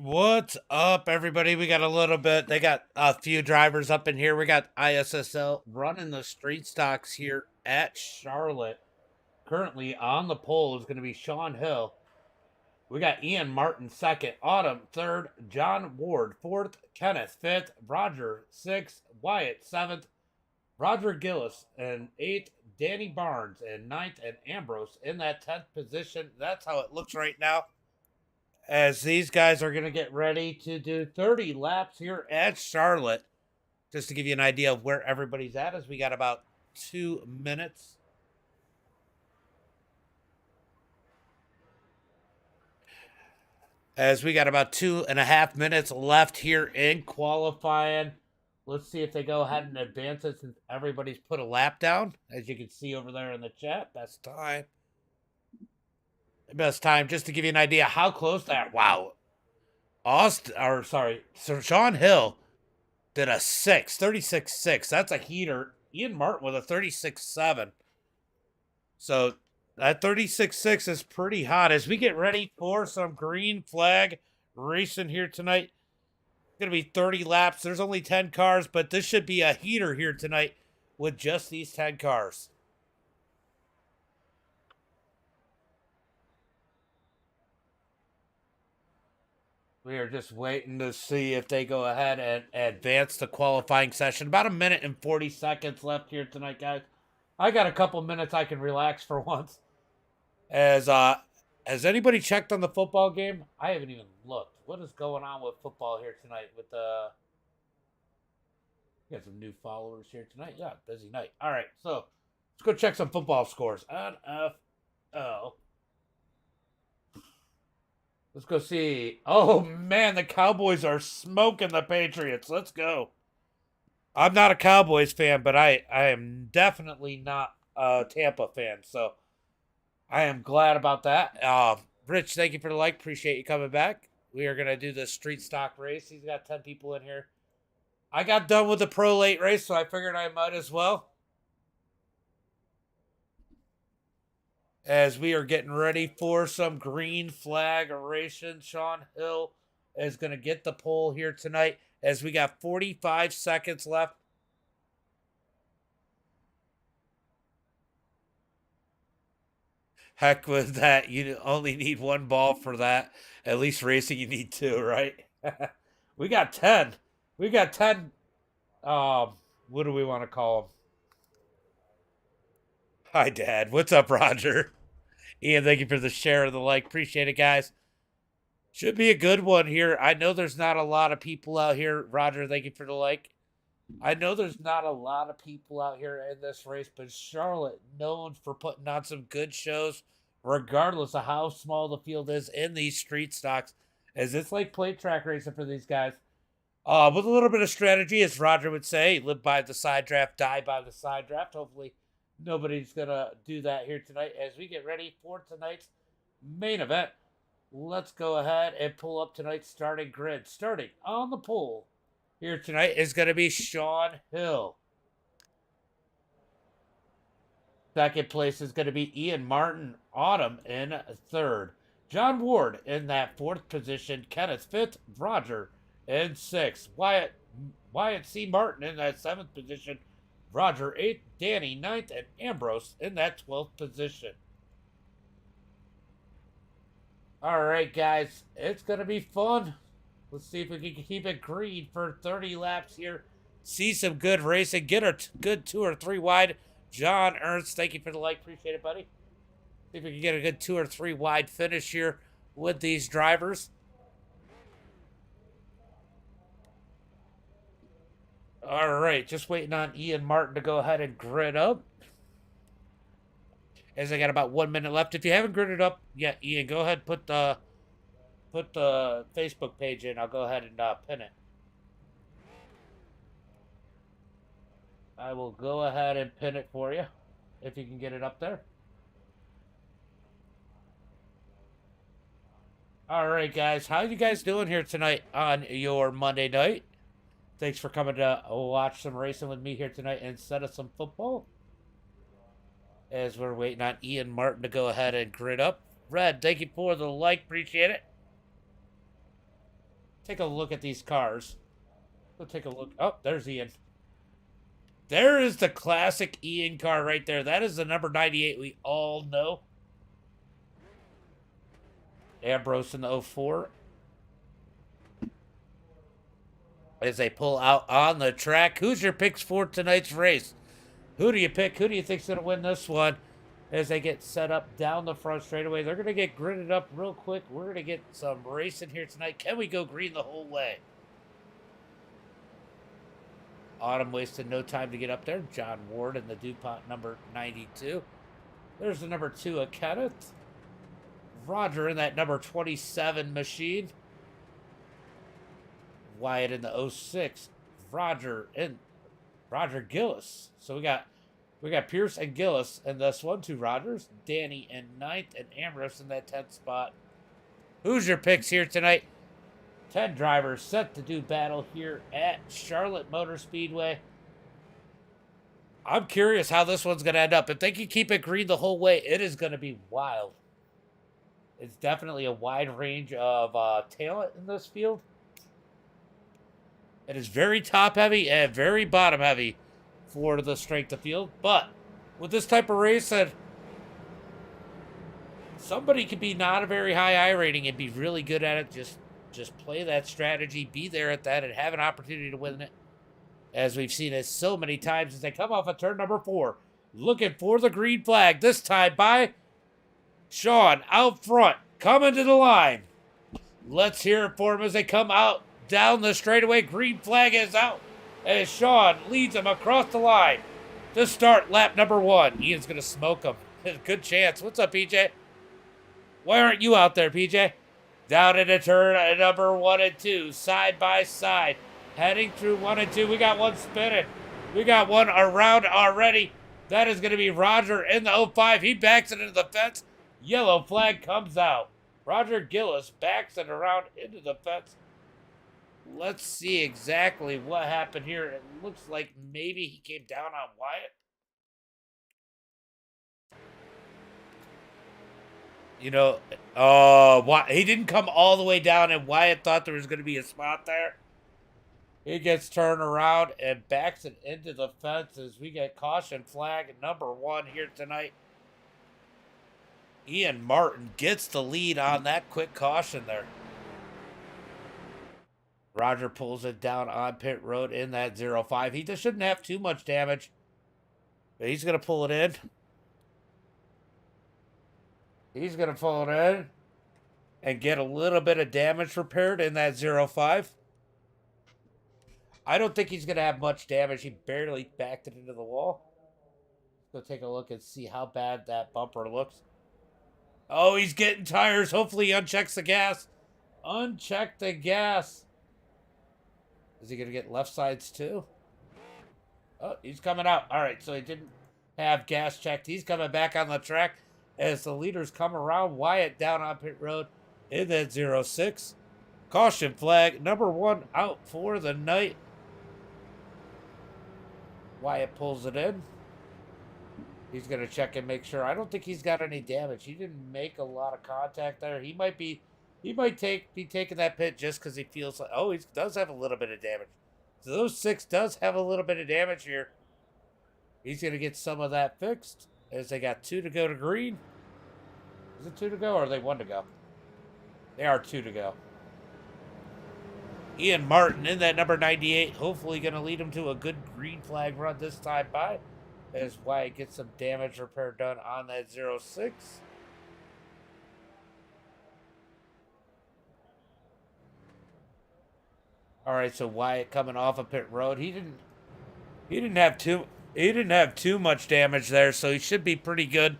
What's up, everybody? We got a little bit. They got a few drivers up in here. We got ISSL running the street stocks here at Charlotte. Currently on the pole is going to be Sean Hill. We got Ian Martin second, Autumn third, John Ward fourth, Kenneth fifth, Roger sixth, Wyatt seventh, Roger Gillis and eighth, Danny Barnes and ninth, and Ambrose in that 10th position. That's how it looks right now, as these guys are going to get ready to do 30 laps here at Charlotte. Just to give you an idea of where everybody's at, as we got about 2 minutes. As we got about 2.5 minutes left here in qualifying. Let's see if they go ahead and advance it, since everybody's put a lap down. As you can see over there in the chat, best time. Best time, just to give you an idea how close that. Wow. So Sean Hill did a 36.6. That's a heater. Ian Martin with a 36.7. So that 36.6 is pretty hot. As we get ready for some green flag racing here tonight, it's going to be 30 laps. There's only 10 cars, but this should be a heater here tonight with just these 10 cars. We are just waiting to see if they go ahead and advance the qualifying session. About 1 minute and 40 seconds left here tonight, guys. I got a couple minutes I can relax for once. Has anybody checked on the football game? I haven't even looked. What is going on with football here tonight? We got some new followers here tonight. Yeah, busy night. All right, so let's go check some football scores. NFL. Let's go see. Oh, man, the Cowboys are smoking the Patriots. Let's go. I'm not a Cowboys fan, but I am definitely not a Tampa fan. So I am glad about that. Rich, thank you for the like. Appreciate you coming back. We are going to do the street stock race. He's got 10 people in here. I got done with the pro late race, so I figured I might as well. As we are getting ready for some green flag racing, Sean Hill is going to get the pole here tonight, as we got 45 seconds left. Heck with that. You only need one ball for that. At least racing, you need two, right? We got 10. We got 10. What do we want to call them? Hi, Dad. What's up, Roger? Ian, thank you for the share of the like. Appreciate it, guys. Should be a good one here. I know there's not a lot of people out here. Roger, thank you for the like. I know there's not a lot of people out here in this race, but Charlotte, known for putting on some good shows, regardless of how small the field is in these street stocks, as it's like plate track racing for these guys. With a little bit of strategy, as Roger would say, live by the side draft, die by the side draft. Hopefully, nobody's going to do that here tonight. As we get ready for tonight's main event, let's go ahead and pull up tonight's starting grid. Starting on the pole here tonight is going to be Sean Hill. Second place is going to be Ian Martin. Autumn in third. John Ward in that fourth position. Kenneth fifth. Roger in sixth. Wyatt C. Martin in that seventh position. Roger eighth. Danny ninth. And Ambrose in that 12th position. All right, guys. It's going to be fun. Let's see if we can keep it green for 30 laps here. See some good racing. Get a good 2 or 3 wide. John Ernst, thank you for the like. Appreciate it, buddy. See if we can get a good 2 or 3 wide finish here with these drivers. All right, just waiting on Ian Martin to go ahead and grid up, as I got about 1 minute left. If you haven't gridded up yet, Ian, go ahead and put the Facebook page in. I'll go ahead and pin it. I will go ahead and pin it for you, if you can get it up there. All right, guys. How you guys doing here tonight on your Monday night? Thanks for coming to watch some racing with me here tonight instead of some football. As we're waiting on Ian Martin to go ahead and grid up. Red, thank you for the like. Appreciate it. take a look at these cars. Go take a look. Oh, there's Ian. There is the classic Ian car right there. That is the number 98 we all know. Ambrose in the 04. As they pull out on the track. Who's your picks for tonight's race? Who do you pick? Who do you think's going to win this one? As they get set up down the front straightaway. They're going to get gridded up real quick. We're going to get some racing here tonight. Can we go green the whole way? Autumn wasted no time to get up there. John Ward in the DuPont number 92. There's the number 2 of Kenneth. Roger in that number 27 machine. Wyatt in the 06. Roger Gillis. So we got Pierce and Gillis in this one. 2 Rogers. Danny in 9th and Ambrose in that 10th spot. Who's your picks here tonight? 10 drivers set to do battle here at Charlotte Motor Speedway. I'm curious how this one's going to end up. If they can keep it green the whole way, it is going to be wild. It's definitely a wide range of talent in this field. It is very top heavy and very bottom heavy for the strength of field. But with this type of race, somebody could be not a very high I rating and be really good at it. Just play that strategy, be there at that, and have an opportunity to win it. As we've seen it so many times as they come off of turn number 4. Looking for the green flag. This time by Sean out front. Coming to the line. Let's hear it for him as they come out down the straightaway. Green flag is out as Sean leads them across the line to start lap number 1. Ian's going to smoke him. Good chance. What's up, PJ? Why aren't you out there, PJ? Down into turn at number 1 and 2. Side by side. Heading through 1 and 2. We got one spinning. We got one around already. That is going to be Roger in the 05. He backs it into the fence. Yellow flag comes out. Roger Gillis backs it around into the fence. Let's see exactly what happened here. It looks like maybe he came down on Wyatt. You know, he didn't come all the way down, and Wyatt thought there was going to be a spot there. He gets turned around and backs it into the fence as we get caution flag number 1 here tonight. Ian Martin gets the lead on that quick caution there. Roger pulls it down on pit road in that 05. He just shouldn't have too much damage, but he's going to pull it in. He's going to pull it in and get a little bit of damage repaired in that 05. I don't think he's going to have much damage. He barely backed it into the wall. Let's go take a look and see how bad that bumper looks. Oh, he's getting tires. Hopefully he unchecks the gas. Uncheck the gas. Is he going to get left sides too? Oh, he's coming out. All right, so he didn't have gas checked. He's coming back on the track as the leaders come around. Wyatt down on pit road in that 06. Caution flag number 1 out for the night. Wyatt pulls it in. He's going to check and make sure. I don't think he's got any damage. He didn't make a lot of contact there. He might be taking that pit just because he feels like, oh, he does have a little bit of damage. So those 6 does have a little bit of damage here. He's going to get some of that fixed as they got 2 to go to green. Is it 2 to go or are they 1 to go? They are 2 to go. Ian Martin in that number 98. Hopefully going to lead him to a good green flag run this time by. As Wyatt gets some damage repair done on that 06. All right, so Wyatt coming off of pit road. He didn't have too much damage there, so he should be pretty good,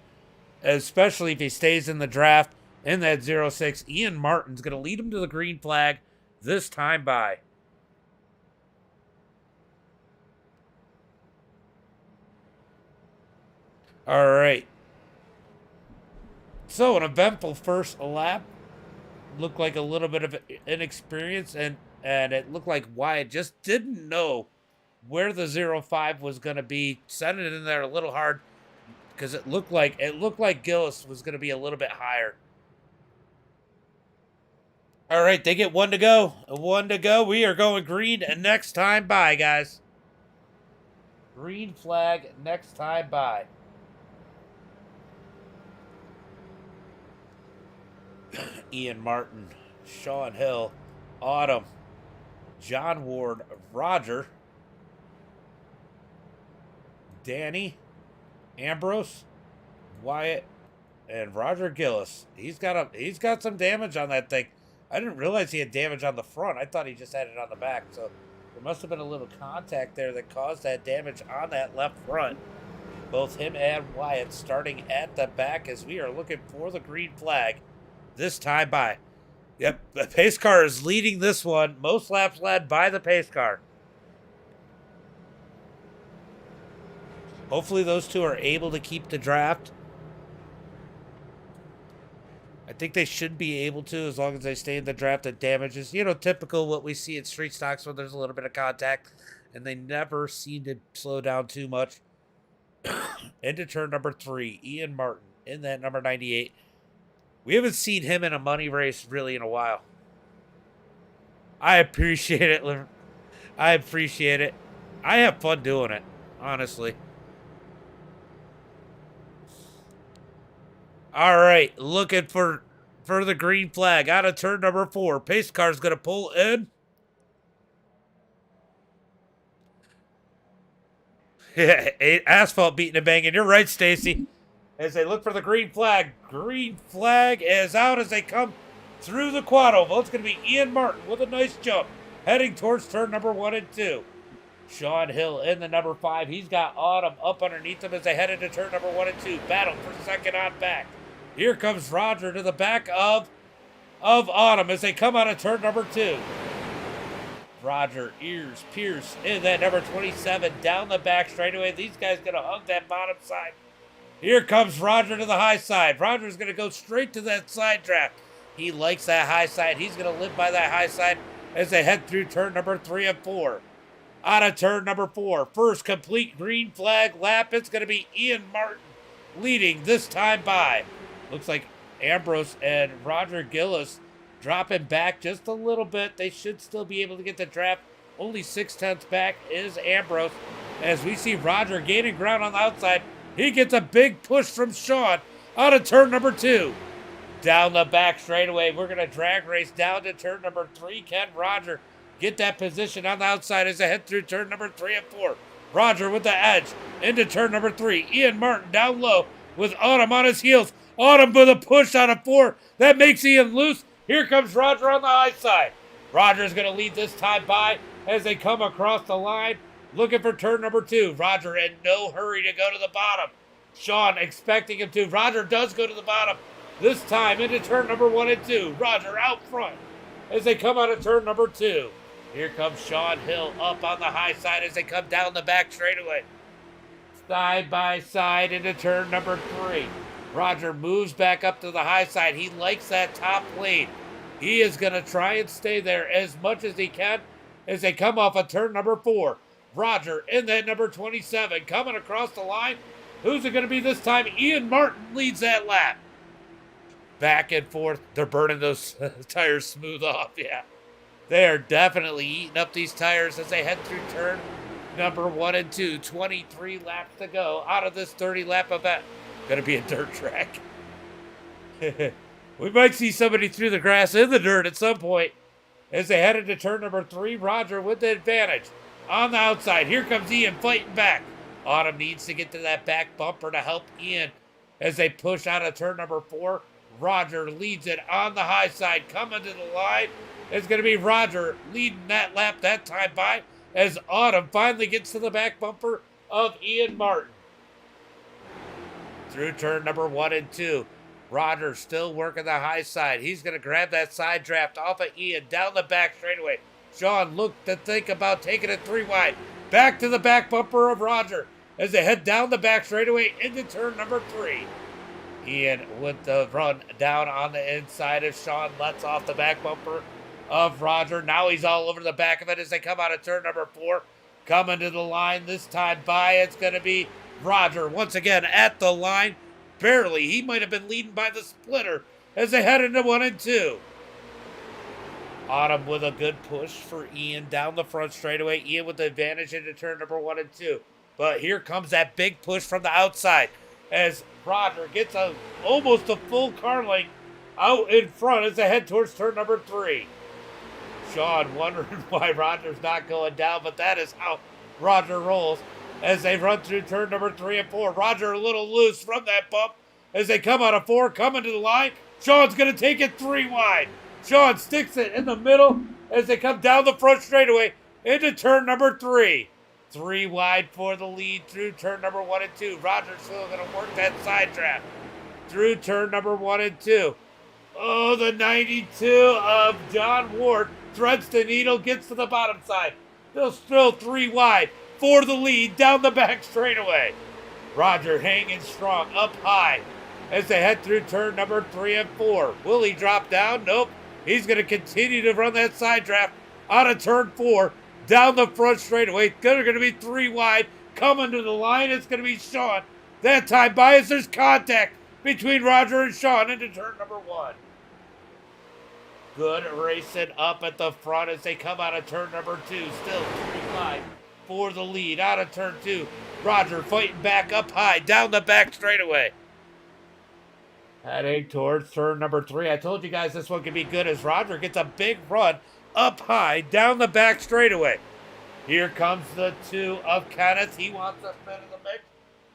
especially if he stays in the draft in that 06. Ian Martin's going to lead him to the green flag this time by. All right. So an eventful first lap. Looked like a little bit of inexperience, and it looked like Wyatt just didn't know where the 05 was going to be. Sent it in there a little hard because it looked like Gillis was going to be a little bit higher. All right, they get one to go. One to go. We are going green next time by, guys. Green flag next time by. Ian Martin, Sean Hill, Autumn, John Ward, Roger, Danny, Ambrose, Wyatt, and Roger Gillis. He's got some damage on that thing. I didn't realize he had damage on the front. I thought he just had it on the back. So there must have been a little contact there that caused that damage on that left front. Both him and Wyatt starting at the back as we are looking for the green flag this time by. Yep, the pace car is leading this one. Most laps led by the pace car. Hopefully those two are able to keep the draft. I think they should be able to as long as they stay in the draft. That damages, typical what we see in street stocks when there's a little bit of contact. And they never seem to slow down too much. Into turn number 3, Ian Martin in that number 98. We haven't seen him in a money race really in a while. I appreciate it. I appreciate it. I have fun doing it, honestly. All right, looking for the green flag out of turn number 4. Pace car's going to pull in. Asphalt beating and banging. You're right, Stacy. As they look for the green flag. Green flag is out as they come through the quad oval. It's going to be Ian Martin with a nice jump, heading towards turn number 1 and 2. Sean Hill in the number 5. He's got Autumn up underneath him as they head into turn number 1 and 2. Battle for second on back. Here comes Roger to the back of Autumn as they come out of turn number 2. Roger, Pierce in that number 27 down the back straightaway. These guys going to hug that bottom side. Here comes Roger to the high side. Roger's going to go straight to that side draft. He likes that high side. He's going to live by that high side as they head through turn number 3 and 4. Out of turn number 4, first complete green flag lap. It's going to be Ian Martin leading this time by. Looks like Ambrose and Roger Gillis dropping back just a little bit. They should still be able to get the draft. Only 6/10 back is Ambrose. As we see Roger gaining ground on the outside. He gets a big push from Sean out of turn number 2. Down the back straightaway. We're going to drag race down to turn number 3. Can Roger get that position on the outside as they head through turn number 3 and 4. Roger with the edge into turn number 3. Ian Martin down low with Autumn on his heels. Autumn with a push out of 4. That makes Ian loose. Here comes Roger on the high side. Roger's going to lead this time by as they come across the line. Looking for turn number 2. Roger in no hurry to go to the bottom. Sean expecting him to. Roger does go to the bottom. This time into turn number 1 and 2. Roger out front as they come out of turn number 2. Here comes Sean Hill up on the high side as they come down the back straightaway. Side by side into turn number 3. Roger moves back up to the high side. He likes that top lane. He is going to try and stay there as much as he can as they come off of turn number 4. Roger in that number 27 coming across the line. Who's it going to be this time? Ian Martin leads that lap. Back and forth. They're burning those tires smooth off. Yeah. They are definitely eating up these tires as they head through turn number 1 and 2. 23 laps to go out of this 30-lap event. Going to be a dirt track. We might see somebody through the grass in the dirt at some point as they head into turn number 3. Roger with the advantage on the outside. Here comes Ian fighting back. Autumn needs to get to that back bumper to help Ian as they push out of turn number 4. Roger leads it on the high side. Coming to the line is going to be Roger leading that lap that time by as Autumn finally gets to the back bumper of Ian Martin. Through turn number 1 and 2. Roger still working the high side. He's going to grab that side draft off of Ian down the back straightaway. Sean looked to think about taking it 3 wide. Back to the back bumper of Roger as they head down the back straightaway into turn number 3. Ian with the run down on the inside as Sean lets off the back bumper of Roger. Now he's all over the back of it as they come out of turn number 4. Coming to the line this time by, it's going to be Roger once again at the line. Barely. He might have been leading by the splitter as they head into 1 and 2. Autumn with a good push for Ian down the front straightaway. Ian with the advantage into turn number 1 and 2. But here comes that big push from the outside as Roger gets almost a full car length out in front as they head towards turn number 3. Sean wondering why Roger's not going down, but that is how Roger rolls as they run through turn number 3 and 4. Roger a little loose from that bump as they come out of 4, coming to the line. Sean's going to take it 3 wide. Sean sticks it in the middle as they come down the front straightaway into turn number 3. 3 wide for the lead through turn number 1 and 2. Roger's still going to work that side draft through turn number 1 and 2. Oh, the 92 of John Ward threads the needle, gets to the bottom side. They'll still 3 wide for the lead down the back straightaway. Roger hanging strong up high as they head through turn number 3 and 4. Will he drop down? Nope. He's going to continue to run that side draft out of turn 4 down the front straightaway. They're going to be 3 wide. Coming to the line, it's going to be Sean. That time by as there's contact between Roger and Sean into turn number 1. Good racing up at the front as they come out of turn number 2. Still 3 wide for the lead out of turn 2. Roger fighting back up high down the back straightaway. Heading towards turn number 3. I told you guys this one could be good as Roger gets a big run up high down the back straightaway. Here comes the 2 of Kenneth. He wants to spin in the mix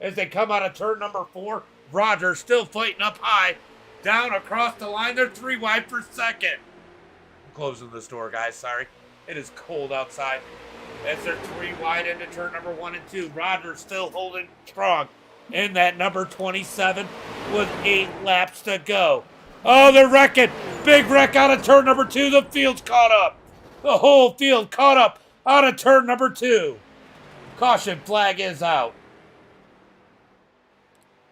as they come out of turn number 4. Roger still fighting up high down across the line. They're 3 wide for second. I'm closing this door, guys. Sorry. It is cold outside. As they're 3 wide into turn number 1 and 2. Roger still holding strong in that number 27 with 8 laps to go. Oh, they're wrecking. Big wreck out of turn number 2. The field's caught up. The whole field caught up out of turn number 2. Caution flag is out.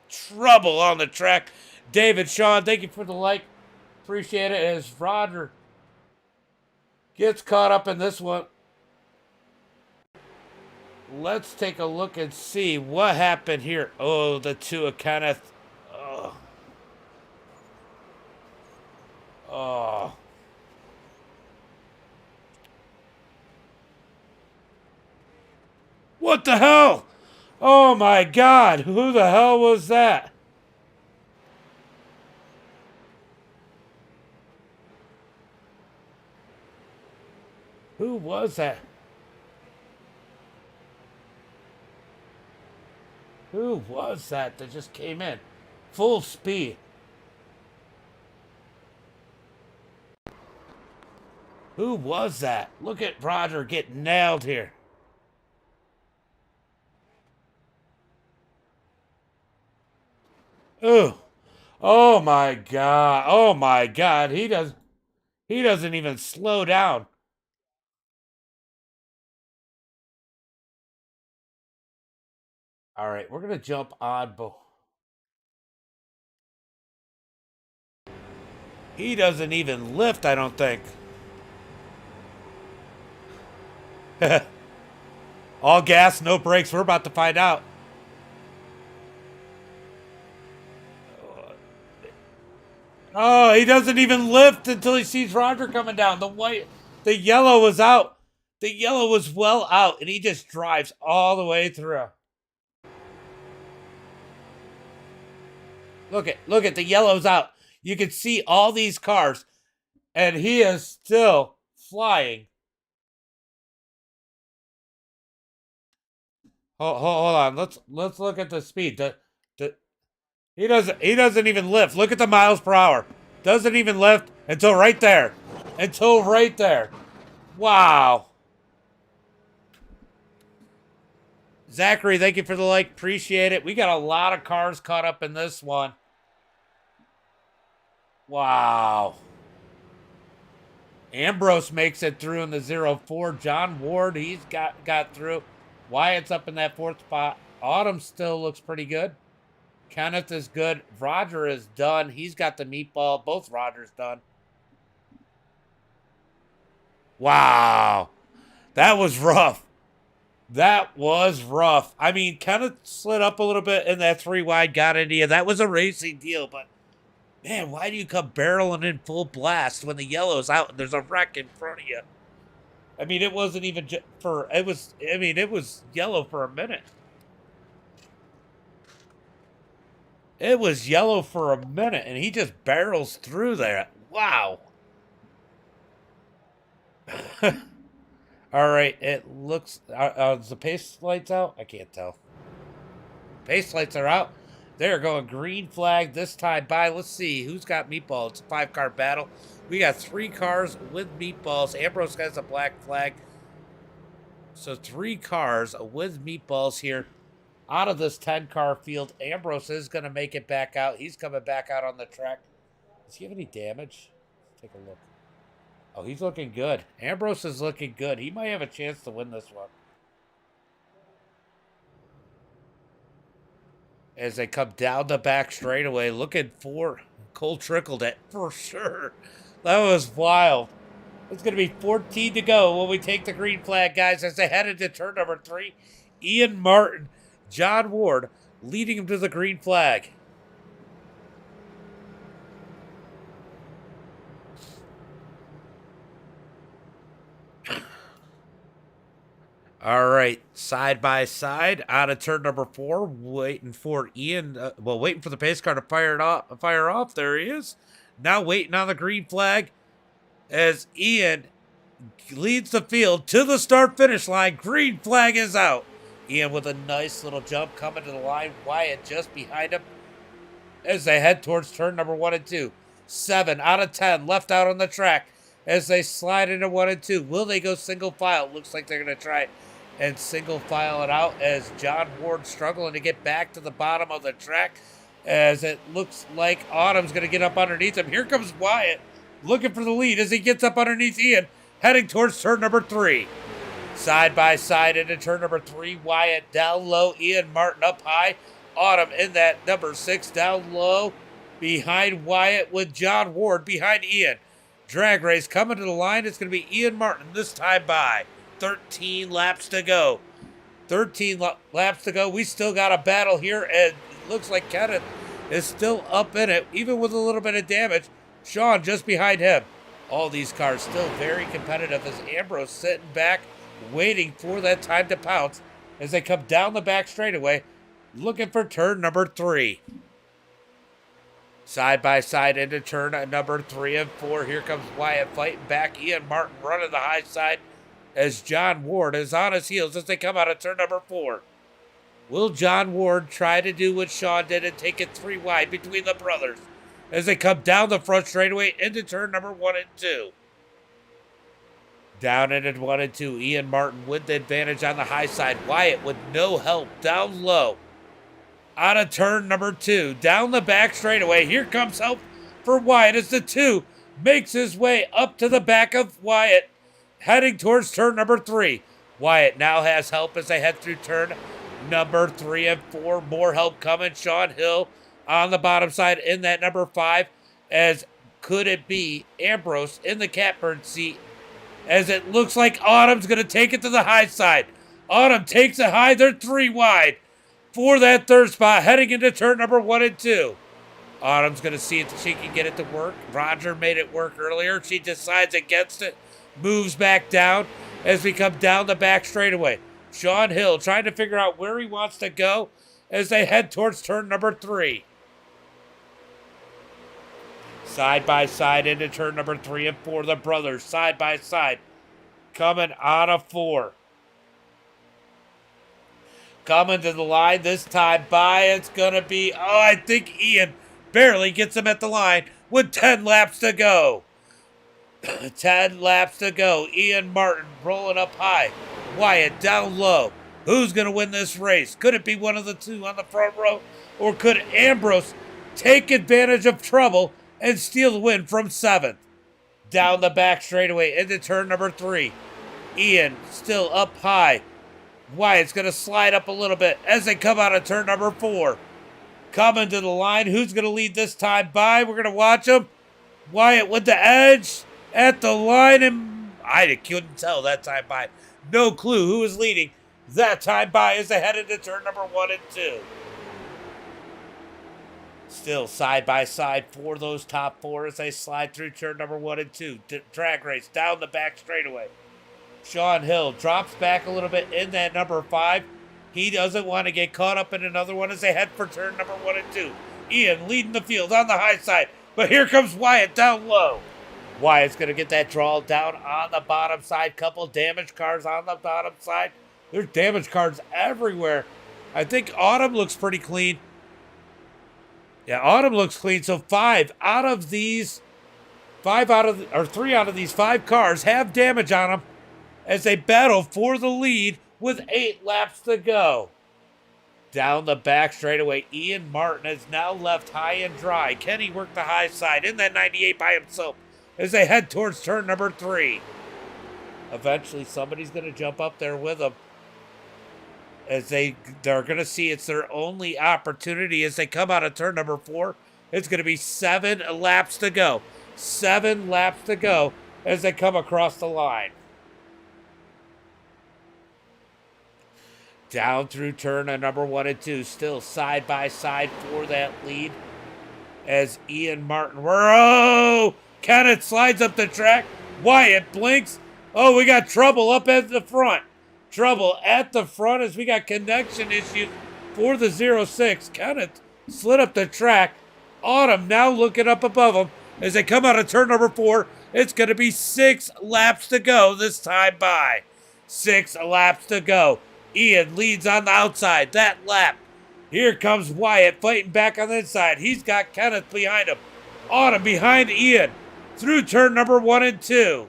Trouble on the track. David, Sean, thank you for the like. Appreciate it as Roger gets caught up in this one. Let's take a look and see what happened here. Oh, the 2 of Kenneth. Oh. Oh. What the hell? Oh my God. Who the hell was that? Who was that? Who was that just came in? Full speed. Who was that? Look at Roger getting nailed here. Ooh. Oh my God. Oh my God. He doesn't even slow down. All right, we're going to jump on. He doesn't even lift, I don't think. All gas, no brakes. We're about to find out. Oh, he doesn't even lift until he sees Roger coming down. The yellow was out. The yellow was well out, and he just drives all the way through. Look at the yellow's out. You can see all these cars, and he is still flying. Hold on. Let's look at the speed. He doesn't even lift. Look at the miles per hour. Doesn't even lift until right there. Until right there. Wow. Zachary, thank you for the like. Appreciate it. We got a lot of cars caught up in this one. Wow. Ambrose makes it through in the 0-4. John Ward, he's got through. Wyatt's up in that 4th spot. Autumn still looks pretty good. Kenneth is good. Roger is done. He's got the meatball. Both Rogers done. Wow. That was rough. That was rough. I mean, Kenneth slid up a little bit in that 3 wide, got into you. That was a racing deal, but Man, why do you come barreling in full blast when the yellow's out and there's a wreck in front of you? I mean, it wasn't even it was yellow for a minute. It was yellow for a minute, and he just barrels through there. Wow. All right, it looks... is the pace lights out? I can't tell. Pace lights are out. They're going green flag this time by. Let's see who's got meatballs. It's a 5-car battle. We got 3 cars with meatballs. Ambrose has a black flag. So 3 cars with meatballs here out of this 10-car field. Ambrose is going to make it back out. He's coming back out on the track. Does he have any damage? Let's take a look. Oh, he's looking good. Ambrose is looking good. He might have a chance to win this one. As they come down the back straightaway, looking for Cole trickled it for sure. That was wild. It's going to be 14 to go when we take the green flag, guys, as they head into turn number 3. Ian Martin, John Ward leading him to the green flag. All right, side by side out of turn number 4, waiting for Ian. Waiting for the pace car to fire off. There he is. Now waiting on the green flag as Ian leads the field to the start-finish line. Green flag is out. Ian with a nice little jump coming to the line. Wyatt just behind him as they head towards turn number 1 and 2. 7 out of 10 left out on the track as they slide into 1 and 2. Will they go single file? Looks like they're going to try and single file it out as John Ward struggling to get back to the bottom of the track as it looks like Autumn's going to get up underneath him. Here comes Wyatt looking for the lead as he gets up underneath Ian, heading towards turn number 3. Side by side into turn number 3. Wyatt down low, Ian Martin up high. Autumn in that number 6 down low behind Wyatt with John Ward behind Ian. Drag race coming to the line. It's going to be Ian Martin this time by. 13 laps to go. 13 laps to go. We still got a battle here, and it looks like Kenneth is still up in it, even with a little bit of damage. Sean just behind him. All these cars still very competitive as Ambrose sitting back, waiting for that time to pounce as they come down the back straightaway, looking for turn number 3. Side by side into turn number 3 and 4. Here comes Wyatt fighting back. Ian Martin running the high side as John Ward is on his heels as they come out of turn number 4. Will John Ward try to do what Sean did and take it 3 wide between the brothers as they come down the front straightaway into turn number 1 and 2? Down into 1 and 2. Ian Martin with the advantage on the high side. Wyatt with no help down low. Out of turn number 2. Down the back straightaway. Here comes help for Wyatt as the 2 makes his way up to the back of Wyatt, heading towards turn number 3. Wyatt now has help as they head through turn number 3 and 4. More help coming. Sean Hill on the bottom side in that number 5. As could it be Ambrose in the catbird seat? As it looks like Autumn's going to take it to the high side. Autumn takes it high. They're 3 wide for that third spot, heading into turn number 1 and 2. Autumn's going to see if she can get it to work. Roger made it work earlier. She decides against it. Moves back down as we come down the back straightaway. Sean Hill trying to figure out where he wants to go as they head towards turn number 3. Side by side into turn number 3 and 4. The brothers side by side coming out of 4. Coming to the line this time by. It's going to be, I think Ian barely gets him at the line with 10 laps to go. 10 laps to go. Ian Martin rolling up high. Wyatt down low. Who's going to win this race? Could it be one of the 2 on the front row? Or could Ambrose take advantage of trouble and steal the win from 7th? Down the back straightaway into turn number 3. Ian still up high. Wyatt's going to slide up a little bit as they come out of turn number 4. Coming to the line. Who's going to lead this time by? We're going to watch him. Wyatt with the edge at the line, and I couldn't tell that time by. No clue who was leading that time by as they head into turn number 1 and 2. Still side by side for those top four as they slide through turn number 1 and 2. Drag race down the back straightaway. Sean Hill drops back a little bit in that number 5. He doesn't want to get caught up in another one as they head for turn number 1 and 2. Ian leading the field on the high side, but here comes Wyatt down low. Wyatt's going to get that draw down on the bottom side. Couple damage cars on the bottom side. There's damage cards everywhere. I think Autumn looks pretty clean. Yeah, Autumn looks clean. So 3 out of these 5 cars have damage on them as they battle for the lead with 8 laps to go. Down the back straightaway, Ian Martin is now left high and dry. Kenny worked the high side in that 98 by himself as they head towards turn number 3. Eventually, somebody's going to jump up there with them as they're going to see it's their only opportunity as they come out of turn number 4. It's going to be 7 laps to go. 7 laps to go as they come across the line. Down through turn number 1 and 2. Still side by side for that lead as Ian Martin. Whoa! Kenneth slides up the track. Wyatt blinks. Oh, we got trouble up at the front. Trouble at the front as we got connection issues for the 06. Kenneth slid up the track. Autumn now looking up above them as they come out of turn number 4. It's going to be 6 laps to go this time by. 6 laps to go. Ian leads on the outside that lap. Here comes Wyatt fighting back on the inside. He's got Kenneth behind him. Autumn behind Ian through turn number 1 and 2.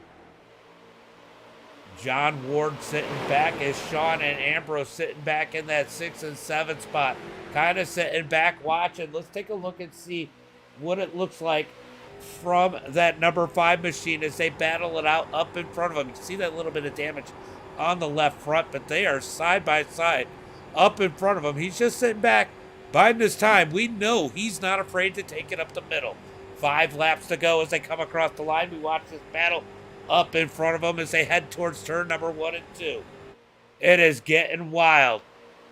John Ward sitting back as Sean and Ambrose sitting back in that 6 and 7 spot. Kind of sitting back watching. Let's take a look and see what it looks like from that number 5 machine as they battle it out up in front of them. You see that little bit of damage on the left front, but they are side by side up in front of him. He's just sitting back, biding his time. We know he's not afraid to take it up the middle. 5 laps to go as they come across the line. We watch this battle up in front of them as they head towards turn number 1 and 2. It is getting wild.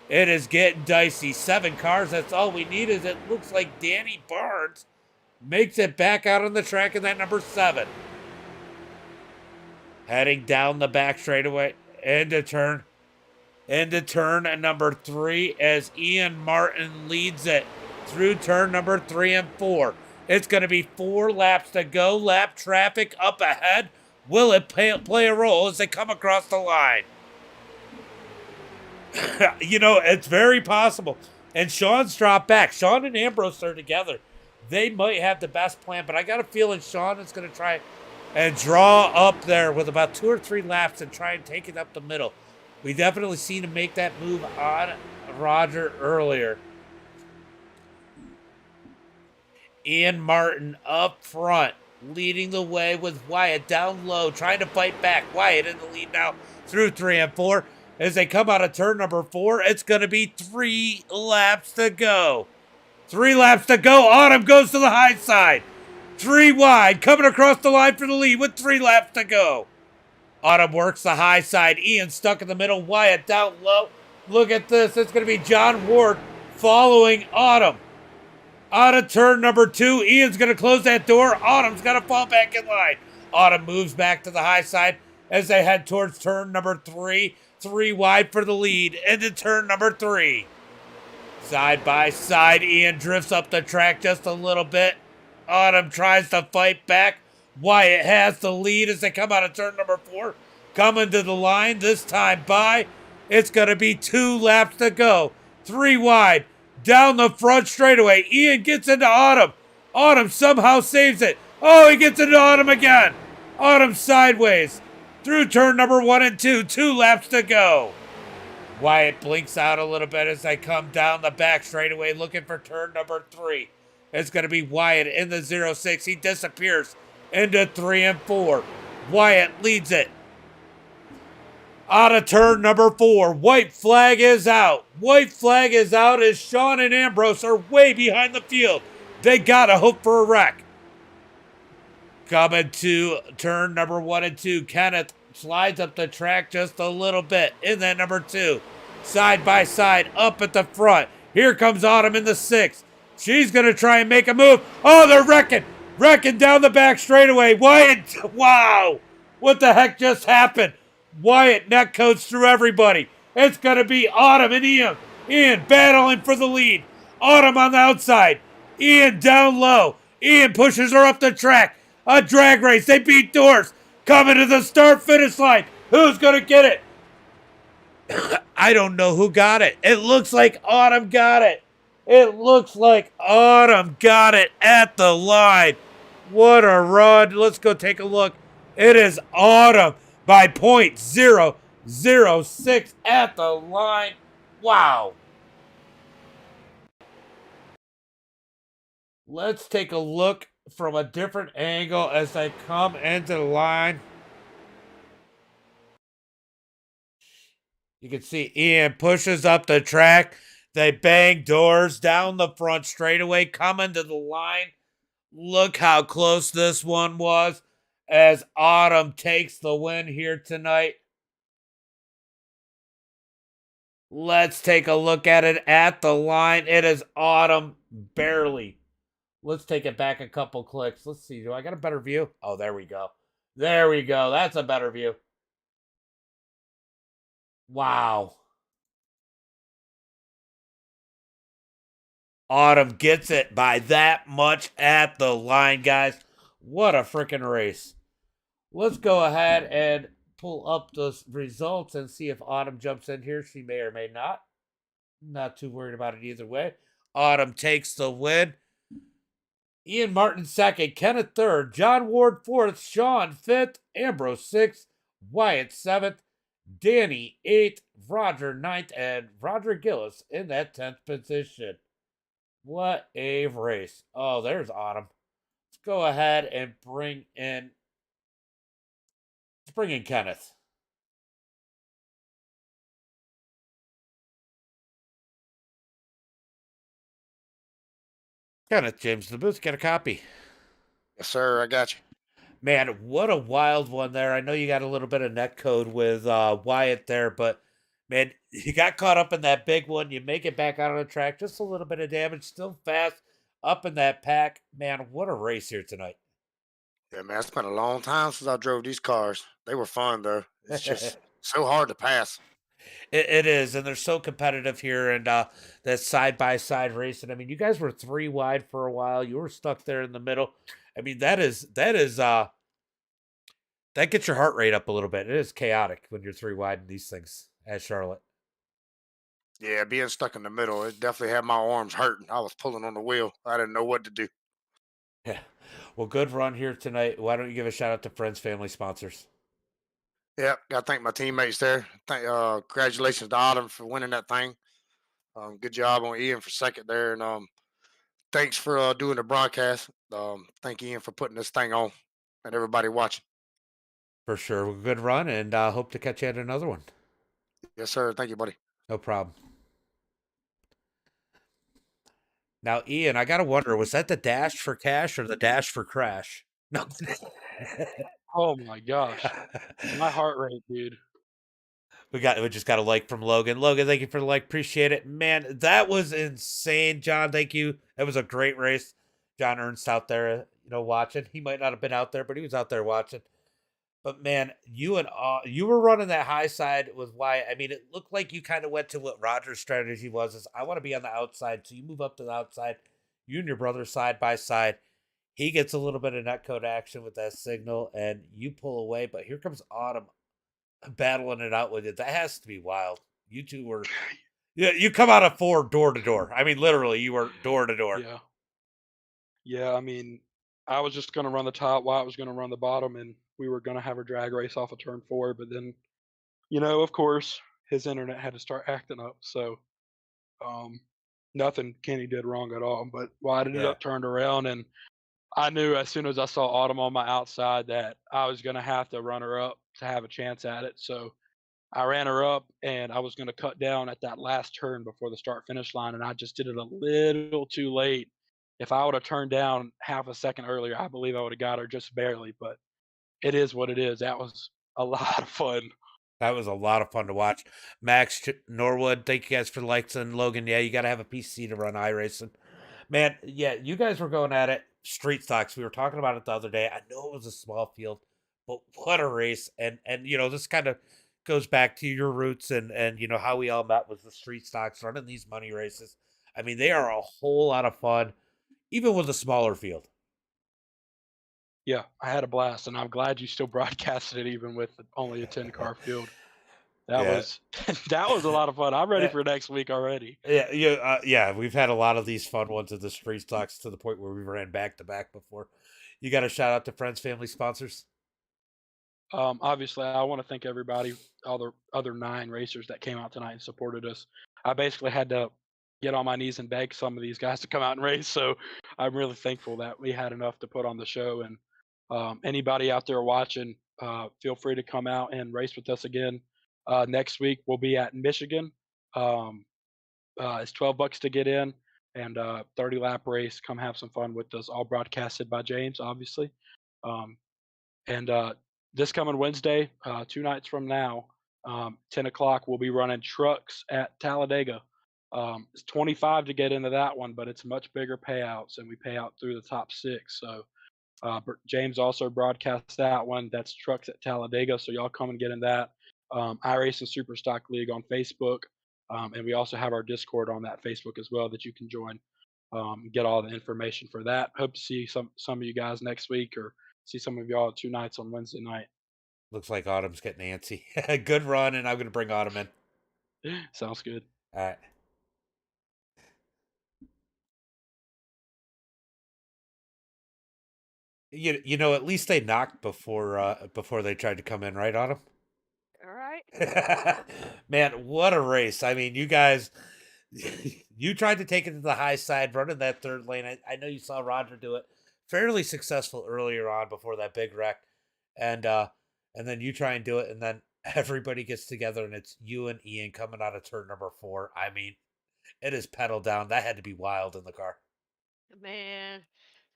It is getting dicey. 7 cars, that's all we need. Is it looks like Danny Barnes makes it back out on the track in that number 7. Heading down the back straightaway into turn number 3 as Ian Martin leads it through turn number 3 and 4. It's going to be 4 laps to go. Lap traffic up ahead. Will it play a role as they come across the line? You know, it's very possible. And Sean's dropped back. Sean and Ambrose are together. They might have the best plan, but I got a feeling Sean is going to try and draw up there with about 2 or 3 laps and try and take it up the middle. We definitely seen him make that move on Roger earlier. Ian Martin up front, leading the way with Wyatt down low, trying to fight back. Wyatt in the lead now through 3 and 4. As they come out of turn number 4, it's going to be 3 laps to go. 3 laps to go. Autumn goes to the high side. 3 wide, coming across the line for the lead with 3 laps to go. Autumn works the high side. Ian stuck in the middle. Wyatt down low. Look at this. It's going to be John Ward following Autumn. Out of turn number 2, Ian's going to close that door. Autumn's got to fall back in line. Autumn moves back to the high side as they head towards turn number 3. 3 wide for the lead into turn number 3. Side by side, Ian drifts up the track just a little bit. Autumn tries to fight back. Wyatt has the lead as they come out of turn number 4. Coming to the line this time by. It's going to be 2 laps to go. 3 wide. Down the front straightaway. Ian gets into Autumn. Autumn somehow saves it. Oh, he gets into Autumn again. Autumn sideways. Through turn number 1 and 2. 2 laps to go. Wyatt blinks out a little bit as they come down the back straightaway looking for turn number 3. It's going to be Wyatt in the 06. He disappears into 3 and 4. Wyatt leads it. Out of turn number 4. White flag is out. White flag is out as Sean and Ambrose are way behind the field. They got to hope for a wreck. Coming to turn number 1 and 2. Kenneth slides up the track just a little bit in that number 2. Side by side up at the front. Here comes Autumn in the 6. She's going to try and make a move. Oh, they're wrecking. Wrecking down the back straightaway. Wyatt, wow. What the heck just happened? Wyatt netcodes through everybody. It's going to be Autumn and Ian. Ian battling for the lead. Autumn on the outside. Ian down low. Ian pushes her up the track. A drag race. They beat doors. Coming to the start-finish line. Who's going to get it? I don't know who got it. It looks like Autumn got it. It looks like Autumn got it at the line. What a run. Let's go take a look. It is Autumn by .006 at the line. Wow. Let's take a look from a different angle as they come into the line. You can see Ian pushes up the track. They bang doors down the front straightaway, coming to the line. Look how close this one was as Autumn takes the win here tonight. Let's take a look at it at the line. It is Autumn barely. Let's take it back a couple clicks. Let's see. Do I got a better view? Oh, there we go. There we go. That's a better view. Wow. Autumn gets it by that much at the line, guys. What a freaking race. Let's go ahead and pull up those results and see if Autumn jumps in here. She may or may not. Not too worried about it either way. Autumn takes the win. Ian Martin second, Kenneth third, John Ward fourth, Sean fifth, Ambrose sixth, Wyatt seventh, Danny eighth, Roger ninth, and Roger Gillis in that 10th position. What a race. Oh, there's Autumn. Let's go ahead and bring in Kenneth. Kenneth, James the Booth, get a copy. Yes, sir. I got you. Man, what a wild one there. I know you got a little bit of net code with Wyatt there, but man, you got caught up in that big one. You make it back out on the track. Just a little bit of damage. Still fast up in that pack. Man, what a race here tonight. Yeah, man. It's been a long time since I drove these cars. They were fun, though. It's just so hard to pass. It is, and they're so competitive here, and that side by side racing. I mean, you guys were 3 wide for a while. You were stuck there in the middle. I mean, that gets your heart rate up a little bit. It is chaotic when you're 3 wide in these things at Charlotte. Yeah, being stuck in the middle, it definitely had my arms hurting. I was pulling on the wheel. I didn't know what to do. Yeah. Well, good run here tonight. Why don't you give a shout out to friends, family, sponsors? Yeah, got to thank my teammates there. Congratulations to Autumn for winning that thing. Good job on Ian for second there, and thanks for doing the broadcast. Thank Ian for putting this thing on, and everybody watching. For sure. Well, good run, and hope to catch you at another one. Yes, sir. Thank you, buddy. No problem. Now, Ian, I gotta wonder, was that the Dash4Cash or the Dash4Crash? No. Oh my gosh. My heart rate, dude. We just got a like from Logan. Logan, thank you for the like. Appreciate it. Man, that was insane. John, thank you. That was a great race. John Ernst out there, watching. He might not have been out there, but he was out there watching. But man, you were running that high side with Wyatt. I mean, it looked like you kind of went to what Roger's strategy was, is I want to be on the outside. So you move up to the outside. You and your brother side by side. He gets a little bit of netcode action with that signal, and you pull away. But here comes Autumn battling it out with it. That has to be wild. You two were, yeah. You come out of 4 door to door. I mean, literally, you were door to door. Yeah. Yeah. I mean, I was just going to run the top. Wyatt was going to run the bottom, and we were going to have a drag race off of turn 4. But then, of course, his internet had to start acting up. So, nothing Kenny did wrong at all. But Wyatt ended up turned around, and I knew as soon as I saw Autumn on my outside that I was going to have to run her up to have a chance at it. So I ran her up, and I was going to cut down at that last turn before the start finish line, and I just did it a little too late. If I would have turned down half a second earlier, I believe I would have got her just barely, but it is what it is. That was a lot of fun. That was a lot of fun to watch. Max Norwood, thank you guys for the likes, and Logan, yeah, you got to have a PC to run iRacing. Man, yeah, you guys were going at it. Street stocks. We were talking about it the other day. I know it was a small field, but what a race! And this kind of goes back to your roots and how we all met was the street stocks running these money races. I mean, they are a whole lot of fun, even with a smaller field. Yeah, I had a blast, and I'm glad you still broadcasted it even with only a 10-car field. That Yeah. was that was a lot of fun. I'm ready Yeah. for next week already. Yeah. We've had a lot of these fun ones at the street stocks to the point where we ran back to back before. You got a shout out to friends, family, sponsors. Obviously, I want to thank everybody, all the other 9 racers that came out tonight and supported us. I basically had to get on my knees and beg some of these guys to come out and race. So I'm really thankful that we had enough to put on the show. And anybody out there watching, feel free to come out and race with us again. Next week we'll be at Michigan. Um, it's $12 to get in, and 30-lap race. Come have some fun with us. All broadcasted by James, obviously. Um, and this coming Wednesday, 2 nights from now, 10 o'clock, we'll be running trucks at Talladega. It's 25 to get into that one, but it's much bigger payouts, and we pay out through the top 6. So James also broadcasts that one. That's trucks at Talladega. So y'all come and get in that. iRace and Superstock League on Facebook. And we also have our Discord on that Facebook as well that you can join. Get all the information for that. Hope to see some of you guys next week, or see some of y'all 2 nights on Wednesday night. Looks like Autumn's getting antsy. Good run, and I'm going to bring Autumn in. Sounds good. All right. At least they knocked before they tried to come in, right, Autumn? All right. Man, what a race! I mean, you guys, you tried to take it to the high side, running that third lane. I know you saw Roger do it, fairly successful earlier on before that big wreck, and then you try and do it, and then everybody gets together, and it's you and Ian coming out of turn number 4. I mean, it is pedal down. That had to be wild in the car. Man,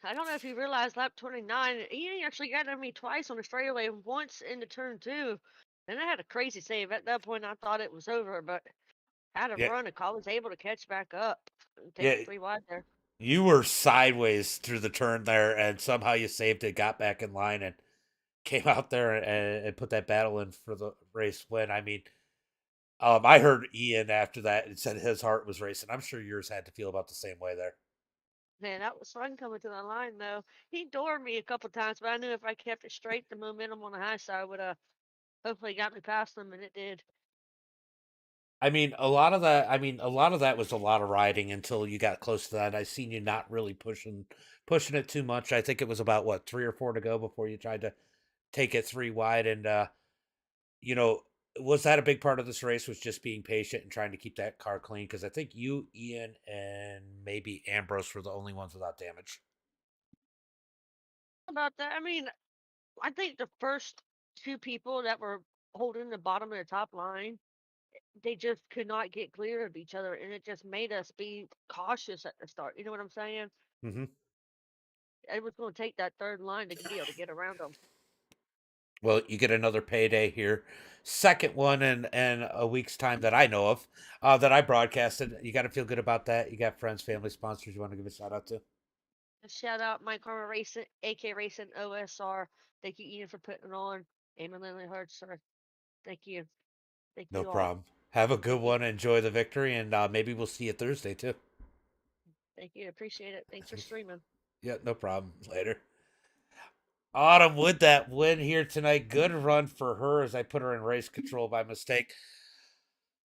I don't know if you realized lap 29, Ian actually got at me twice on the straightaway, once into turn 2. Then I had a crazy save. At that point, I thought it was over, but had a Yeah, run. And was able to catch back up and take yeah. it 3 wide there. You were sideways through the turn there, and somehow you saved it, got back in line, and came out there and put that battle in for the race win. I mean, I heard Ian after that and said his heart was racing. I'm sure yours had to feel about the same way there. Man, that was fun coming to the line, though. He doored me a couple times, but I knew if I kept it straight, the momentum on the high side would hopefully got me past him, and it did. I mean, a lot of that was a lot of riding until you got close to that. I seen you not really pushing it too much. I think it was about what 3 or 4 to go before you tried to take it 3 wide. And you know, was that a big part of this race? Was just being patient and trying to keep that car clean? Because I think you, Ian, and maybe Ambrose were the only ones without damage. About that, I mean, I think the first 2 people that were holding the bottom of the top line, they just could not get clear of each other, and it just made us be cautious at the start. You know what I'm saying? Mm-hmm. It was going to take that third line to be able to get around them. Well, you get another payday here. Second one in a week's time that I know of, that I broadcasted. You got to feel good about that. You got friends, family, sponsors you want to give a shout out to? Shout out Mike Karma Racing, AK Racing, OSR. Thank you, Ian, for putting it on. Eamon Lindley Hurd, sir. Thank you. Thank No you all. problem. Have a good Thank you. one. Enjoy the victory, and maybe we'll see you Thursday too. Thank you. Appreciate it. Thanks for streaming. Yeah, no problem. Later. Autumn with that win here tonight. Good run for her as I put her in race control by mistake.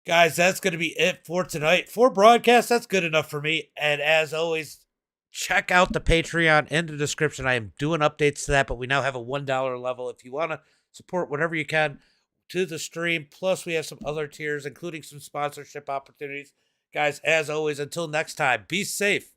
Guys, that's going to be it for tonight. For broadcast, that's good enough for me. And as always, check out the Patreon in the description. I am doing updates to that, but we now have a $1 level. If you want to support whatever you can to the stream, plus we have some other tiers, including some sponsorship opportunities. Guys, as always, until next time, be safe.